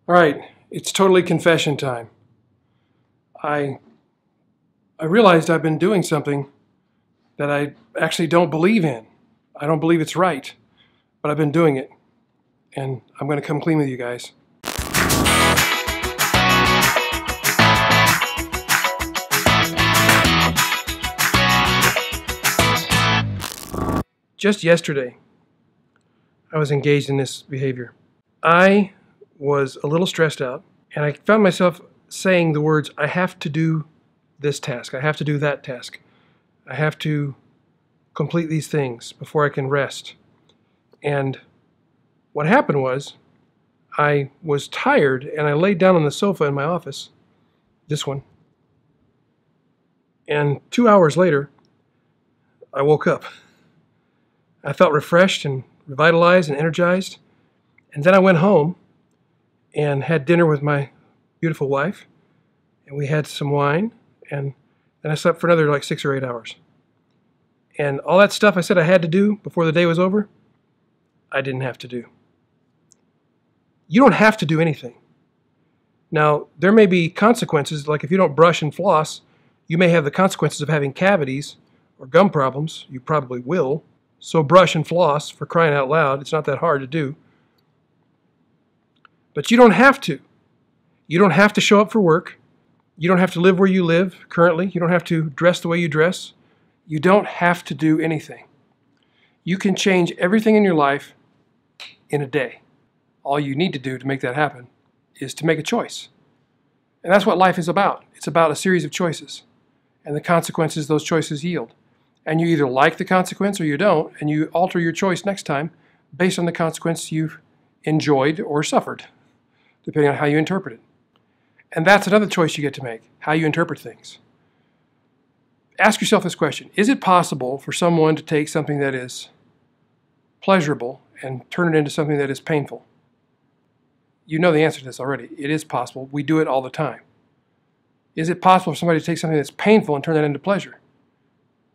All right, it's totally confession time. I realized I've been doing something that I actually don't believe in. I don't believe it's right, but I've been doing it, and I'm going to come clean with you guys. Just yesterday, I was engaged in this behavior. I was a little stressed out, and I found myself saying the words, I have to do this task, I have to do that task, I have to complete these things before I can rest. And what happened was, I was tired, and I laid down on the sofa in my office, this one, and 2 hours later, I woke up. I felt refreshed and revitalized and energized. And then I went home and had dinner with my beautiful wife, and we had some wine, and then I slept for another like 6 or 8 hours. And all that stuff I said I had to do before the day was over, I didn't have to do. You don't have to do anything. Now, there may be consequences, like if you don't brush and floss, you may have the consequences of having cavities or gum problems. You probably will. So brush and floss, for crying out loud. It's not that hard to do. But you don't have to. You don't have to show up for work. You don't have to live where you live currently. You don't have to dress the way you dress. You don't have to do anything. You can change everything in your life in a day. All you need to do to make that happen is to make a choice. And that's what life is about. It's about a series of choices and the consequences those choices yield. And you either like the consequence or you don't, and you alter your choice next time based on the consequence you've enjoyed or suffered, depending on how you interpret it. And that's another choice you get to make, how you interpret things. Ask yourself this question: is it possible for someone to take something that is pleasurable and turn it into something that is painful? You know the answer to this already. It is possible. We do it all the time. Is it possible for somebody to take something that's painful and turn that into pleasure?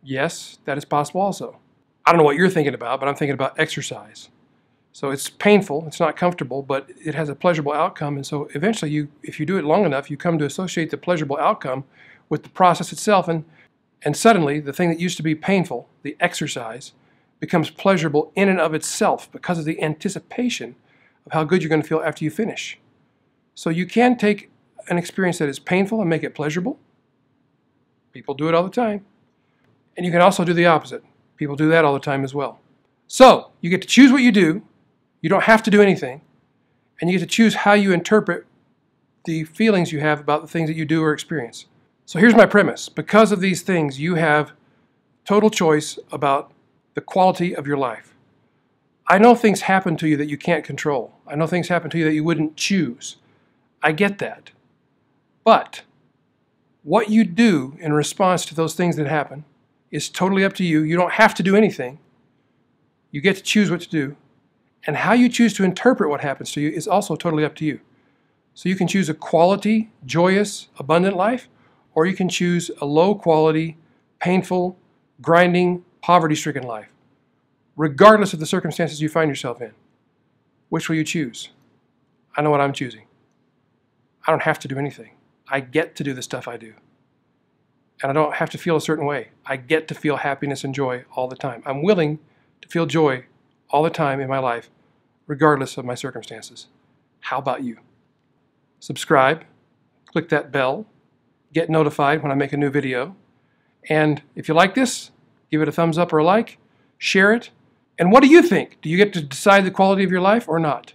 Yes, that is possible also. I don't know what you're thinking about, but I'm thinking about exercise. So it's painful, it's not comfortable, but it has a pleasurable outcome. And so eventually, if you do it long enough, you come to associate the pleasurable outcome with the process itself. And suddenly, the thing that used to be painful, the exercise, becomes pleasurable in and of itself because of the anticipation of how good you're going to feel after you finish. So you can take an experience that is painful and make it pleasurable. People do it all the time. And you can also do the opposite. People do that all the time as well. So you get to choose what you do. You don't have to do anything. And you get to choose how you interpret the feelings you have about the things that you do or experience. So here's my premise. Because of these things, you have total choice about the quality of your life. I know things happen to you that you can't control. I know things happen to you that you wouldn't choose. I get that. But what you do in response to those things that happen is totally up to you. You don't have to do anything. You get to choose what to do. And how you choose to interpret what happens to you is also totally up to you. So you can choose a quality, joyous, abundant life, or you can choose a low quality, painful, grinding, poverty-stricken life, regardless of the circumstances you find yourself in. Which will you choose? I know what I'm choosing. I don't have to do anything. I get to do the stuff I do. And I don't have to feel a certain way. I get to feel happiness and joy all the time. I'm willing to feel joy all the time in my life, regardless of my circumstances. How about you? Subscribe, click that bell, get notified when I make a new video. And if you like this, give it a thumbs up or a like, share it. And what do you think? Do you get to decide the quality of your life or not?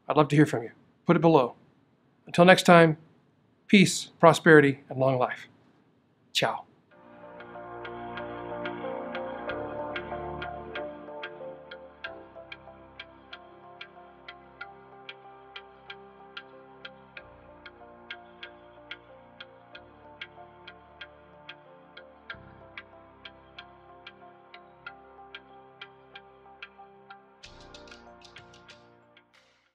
I'd love to hear from you. Put it below. Until next time, peace, prosperity, and long life. Ciao.